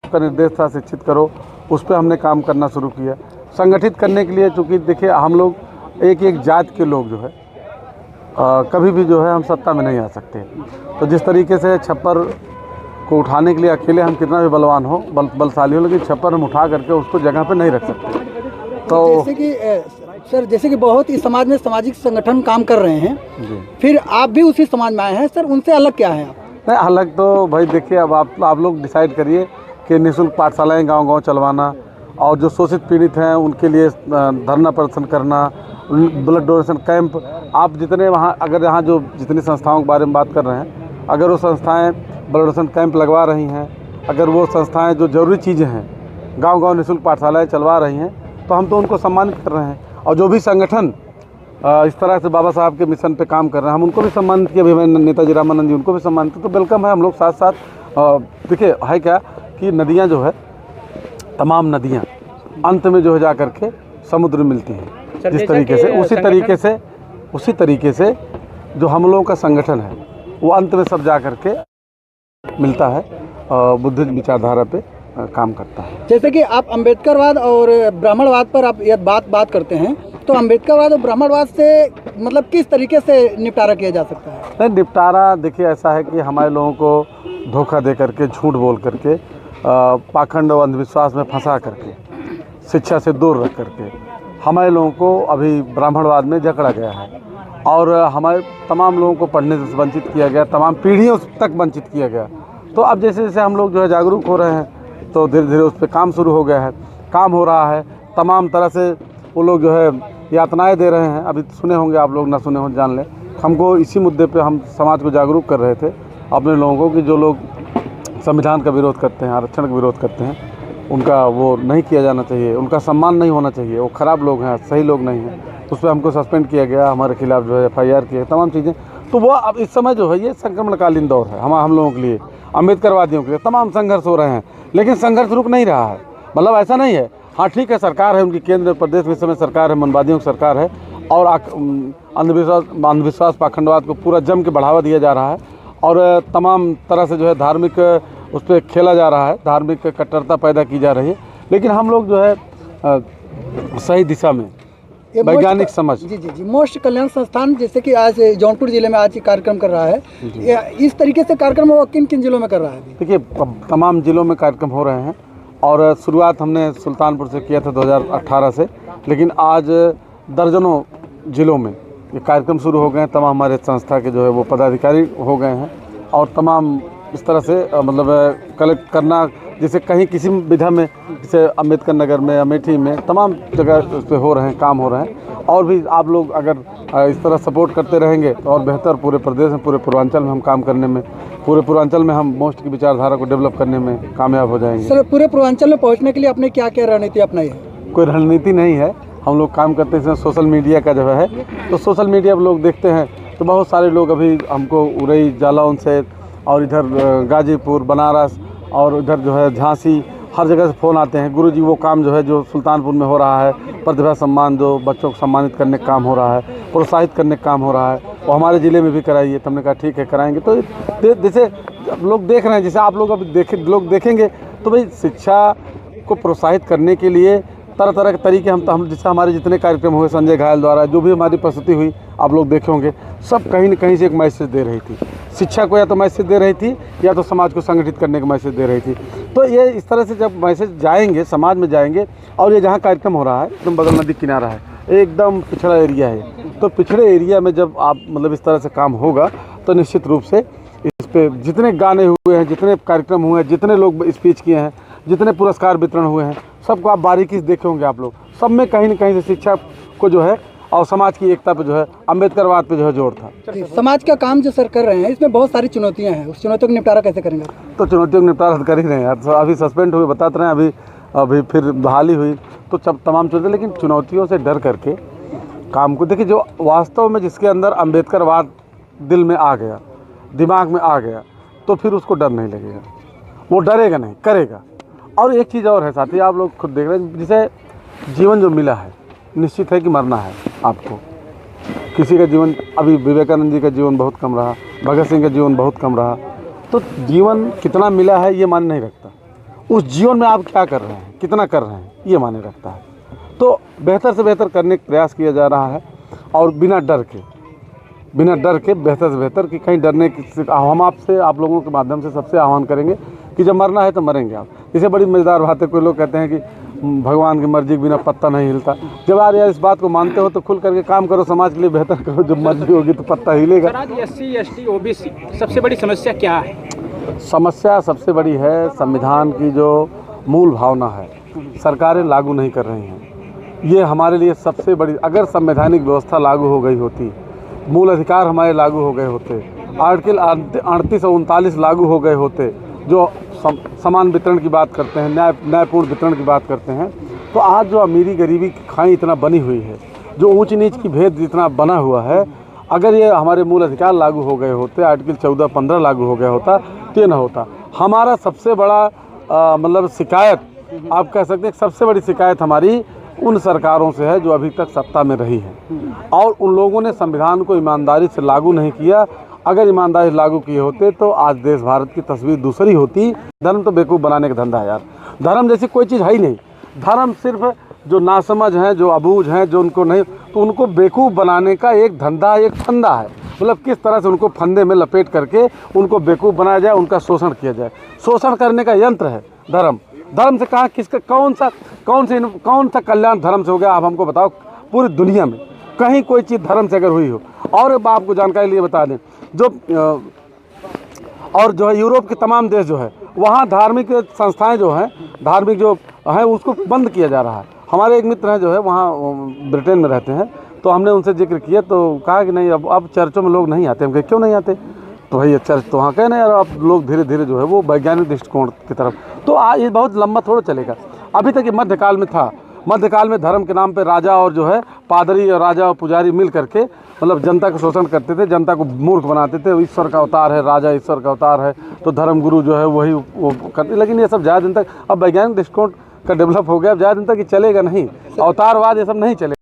का निर्देश था शिक्षित करो, उस पर हमने काम करना शुरू किया। संगठित करने के लिए, चूँकि देखिए हम लोग एक एक जात के लोग जो है कभी भी जो है हम सत्ता में नहीं आ सकते। तो जिस तरीके से छप्पर को उठाने के लिए अकेले हम कितना भी बलवान हो, बलशाली हो, लेकिन छप्पर हम उठा करके उसको जगह पे नहीं रख सकते। तो जैसे कि सर, जैसे कि बहुत इस समाज में सामाजिक संगठन काम कर रहे हैं, फिर आप भी उसी समाज में आए हैं सर, उनसे अलग क्या है आप? नहीं, अलग तो भाई देखिए, अब आप लोग डिसाइड करिए कि निःशुल्क पाठशालाएँ गांव-गांव चलवाना और जो शोषित पीड़ित हैं उनके लिए धरना प्रदर्शन करना, ब्लड डोनेशन कैंप। आप जितने वहाँ, अगर यहाँ जो जितनी संस्थाओं के बारे में बात कर रहे हैं, अगर वो संस्थाएँ ब्लड डोनेशन कैंप लगवा रही हैं, अगर वो संस्थाएँ जो ज़रूरी चीज़ें हैं गांव-गांव निःशुल्क पाठशालाएँ चलवा रही हैं, तो हम तो उनको सम्मानित कर रहे हैं। और जो भी संगठन इस तरह से बाबा साहब के मिशन पे काम कर रहे हैं, हम उनको भी सम्मानित किया। अभी नेताजी रामानंद जी, उनको भी सम्मानित किया। तो वेलकम है। हम लोग साथ साथ देखिए है क्या कि नदियाँ जो है, तमाम नदियाँ अंत में जो है जा कर के समुद्र में मिलती हैं। जिस तरीके से उसी तरीके से जो हम लोगों का संगठन है वो अंत में सब जा कर के मिलता है, बुद्धिस्ट विचारधारा पे काम करता है। जैसे कि आप अम्बेडकरवाद और ब्राह्मणवाद पर आप ये बात करते हैं, तो अम्बेडकरवाद और ब्राह्मणवाद से मतलब किस तरीके से निपटारा किया जा सकता है? नहीं, निपटारा देखिए ऐसा है कि हमारे लोगों को धोखा दे करके, झूठ बोल करके, पाखंड और अंधविश्वास में फंसा करके, शिक्षा से दूर रख करके हमारे लोगों को अभी ब्राह्मणवाद में जकड़ा गया है और हमारे तमाम लोगों को पढ़ने से वंचित किया गया, तमाम पीढ़ियों तक वंचित किया गया। तो अब जैसे जैसे हम लोग जो है जागरूक हो रहे हैं, तो धीरे धीरे उस पर काम शुरू हो गया है, काम हो रहा है। तमाम तरह से वो लोग जो है यातनाएं दे रहे हैं। अभी सुने होंगे आप लोग, ना सुने हो जान लें। हमको इसी मुद्दे पे हम समाज को जागरूक कर रहे थे अपने लोगों को कि जो लोग संविधान का विरोध करते हैं, आरक्षण का विरोध करते हैं, उनका वो नहीं किया जाना चाहिए, उनका सम्मान नहीं होना चाहिए। वो ख़राब लोग हैं, सही लोग नहीं हैं। उस पर हमको सस्पेंड किया गया, हमारे खिलाफ जो है FIR किया, तमाम चीज़ें। तो वो अब इस समय जो है ये संक्रमणकालीन दौर है हम लोगों के लिए, अम्बेडकरवादियों के लिए। तमाम संघर्ष हो रहे हैं, लेकिन संघर्ष रुक नहीं रहा है। मतलब ऐसा नहीं है, हाँ ठीक है, सरकार है उनकी, केंद्र प्रदेश में इस समय सरकार है, मनवादियों की सरकार है और अंधविश्वास पाखंडवाद को पूरा जम के बढ़ावा दिया जा रहा है और तमाम तरह से जो है धार्मिक उस पर खेला जा रहा है, धार्मिक कट्टरता पैदा की जा रही है। लेकिन हम लोग जो है सही दिशा में, वैज्ञानिक समझ। जी, मोस्ट कल्याण संस्थान जैसे कि आज जौनपुर जिले में आज कार्यक्रम कर रहा है, इस तरीके से कार्यक्रम वो किन किन जिलों में कर रहा है? देखिए, तमाम जिलों में कार्यक्रम हो रहे हैं और शुरुआत हमने सुल्तानपुर से किया था 2018 से, लेकिन आज दर्जनों जिलों में ये कार्यक्रम शुरू हो गए हैं। तमाम हमारे संस्था के जो है वो पदाधिकारी हो गए हैं और तमाम इस तरह से मतलब कलेक्ट करना, जैसे कहीं किसी विधा में, जैसे अम्बेडकर नगर में, अमेठी में, तमाम जगह उस पर हो रहे हैं, काम हो रहे हैं। और भी आप लोग अगर इस तरह सपोर्ट करते रहेंगे तो और बेहतर पूरे प्रदेश में, पूरे पूर्वांचल में हम काम करने में, पूरे पूर्वांचल में हम मोस्ट की विचारधारा को डेवलप करने में कामयाब हो जाएंगे। सर, पूरे पूर्वांचल में पहुँचने के लिए आपने क्या क्या रणनीति अपनाई है? कोई रणनीति नहीं है, हम लोग काम करते हैं सोशल मीडिया का जो है, तो सोशल मीडिया पर लोग देखते हैं तो बहुत सारे लोग अभी हमको उरई, जालौन से और इधर गाजीपुर, बनारस और इधर जो है झांसी, हर जगह से फ़ोन आते हैं, गुरुजी वो काम जो है जो सुल्तानपुर में हो रहा है, प्रतिभा सम्मान जो बच्चों को सम्मानित करने का काम हो रहा है, प्रोत्साहित करने का काम हो रहा है, वो हमारे ज़िले में भी कराइए। तो हमने कहा ठीक है कराएंगे। तो जैसे लोग देख रहे हैं, जैसे आप लोग अभी लोग देखेंगे तो भाई शिक्षा को प्रोत्साहित करने के लिए तरह तरह के तरीके हम जैसे हमारे जितने कार्यक्रम हुए संजय घायल द्वारा, जो भी हमारी प्रस्तुति हुई आप लोग देखे होंगे, सब कहीं न कहीं से एक मैसेज दे रही थी। शिक्षा को या तो मैसेज दे रही थी या तो समाज को संगठित करने का मैसेज दे रही थी। तो ये इस तरह से जब मैसेज जाएंगे, समाज में जाएंगे, और ये जहाँ कार्यक्रम हो रहा है एकदम बगल नदी किनारा है, एकदम पिछड़ा एरिया है, तो पिछड़े एरिया में जब आप मतलब इस तरह से काम होगा तो निश्चित रूप से इस पर जितने गाने हुए हैं, जितने कार्यक्रम हुए हैं, जितने लोग स्पीच किए हैं, जितने पुरस्कार वितरण हुए हैं, सबको आप बारीकी से देखे होंगे आप लोग। सब में कहीं न कहीं से शिक्षा को जो है और समाज की एकता पे जो है, अम्बेडकरवाद पे जो है जोर था। समाज का काम जो सर कर रहे हैं, इसमें बहुत सारी चुनौतियां हैं, उस चुनौतियों का निपटारा कैसे करेंगे? तो चुनौतियों का निपटारा कर ही रहे हैं यार। अभी सस्पेंड हुए बताते रहे, अभी फिर बहाली हुई, तो तमाम चुनौती, लेकिन चुनौतियों से डर करके काम को देखिए। जो वास्तव में जिसके अंदर अम्बेडकरवाद दिल में आ गया, दिमाग में आ गया, तो फिर उसको डर नहीं लगेगा, वो डरेगा नहीं, करेगा। और एक चीज़ और है साथी, आप लोग खुद देख रहे हैं, जिसे जीवन जो मिला है निश्चित है कि मरना है आपको। किसी का जीवन, अभी विवेकानंद जी का जीवन बहुत कम रहा, भगत सिंह का जीवन बहुत कम रहा, तो जीवन कितना मिला है ये मायने नहीं रखता। उस जीवन में आप क्या कर रहे हैं, कितना कर रहे हैं, ये मायने रखता है। तो बेहतर से बेहतर करने का प्रयास किया जा रहा है और बिना डर के बेहतर से बेहतर कि कहीं डरने की हम आपसे, आप लोगों के माध्यम से सबसे आह्वान करेंगे कि जब मरना है तो मरेंगे आप। इसे बड़ी मज़ेदार बात है, कोई लोग कहते हैं कि भगवान की मर्जी के बिना पत्ता नहीं हिलता। जब यार इस बात को मानते हो तो खुल करके काम करो, समाज के लिए बेहतर करो, जब मर्जी होगी तो पत्ता हिलेगा। आज SC ST OBC सबसे बड़ी समस्या क्या है? समस्या सबसे बड़ी है संविधान की जो मूल भावना है, सरकारें लागू नहीं कर रही हैं। ये हमारे लिए सबसे बड़ी, अगर संवैधानिक व्यवस्था लागू हो गई होती, मूल अधिकार हमारे लागू हो गए होते, आर्टिकल 38 और 39 लागू हो गए होते, जो समान वितरण की बात करते हैं, न्यायपूर्ण वितरण की बात करते हैं, तो आज जो अमीरी गरीबी की खाई इतना बनी हुई है, जो ऊंच नीच की भेद जितना बना हुआ है, अगर ये हमारे मूल अधिकार लागू हो गए होते, आर्टिकल 14-15 लागू हो गया होता तो ये ना होता। हमारा सबसे बड़ा मतलब शिकायत, आप कह सकते हैं सबसे बड़ी शिकायत हमारी उन सरकारों से है जो अभी तक सत्ता में रही हैं, और उन लोगों ने संविधान को ईमानदारी से लागू नहीं किया। अगर ईमानदारी लागू किए होते तो आज देश भारत की तस्वीर दूसरी होती। धर्म तो बेवकूफ़ बनाने का धंधा है यार, धर्म जैसी कोई चीज़ है ही नहीं। धर्म सिर्फ जो नासमझ हैं, जो अबूझ हैं, जो उनको नहीं, तो उनको बेवकूफ़ बनाने का एक धंधा, एक फंदा है। मतलब किस तरह से उनको फंदे में लपेट करके उनको बेवकूफ़ बनाया जाए, उनका शोषण किया जाए। शोषण करने का यंत्र है धर्म। धर्म से कहाँ किसका कौन सा कल्याण धर्म से हो गया, आप हमको बताओ। पूरी दुनिया में कहीं कोई चीज़ धर्म से अगर हुई हो। और आपको जानकारी लिए बता दें, जो है यूरोप के तमाम देश जो है, वहाँ धार्मिक संस्थाएं जो हैं, धार्मिक जो हैं उसको बंद किया जा रहा है। हमारे एक मित्र हैं जो है वहाँ ब्रिटेन में रहते हैं, तो हमने उनसे जिक्र किया तो कहा कि नहीं, अब चर्चों में लोग नहीं आते। हम कहे क्यों नहीं आते? तो भाई चर्च तो वहाँ कहे ना यार, अब लोग धीरे धीरे जो है वो वैज्ञानिक दृष्टिकोण की तरफ, तो ये बहुत लंबा थोड़ा चलेगा। अभी तक ये मध्यकाल में था। मध्यकाल में धर्म के नाम पे राजा और जो है पादरी और राजा और पुजारी मिल करके मतलब जनता का शोषण करते थे, जनता को मूर्ख बनाते थे। ईश्वर का अवतार है, राजा ईश्वर का अवतार है, तो धर्म गुरु जो है वही वो करते। लेकिन ये सब ज़्यादा दिन तक, अब वैज्ञानिक दृष्टिकोण का डेवलप हो गया, अब ज़्यादा दिन तक ये चलेगा नहीं। अवतारवाद ये सब नहीं चलेगा।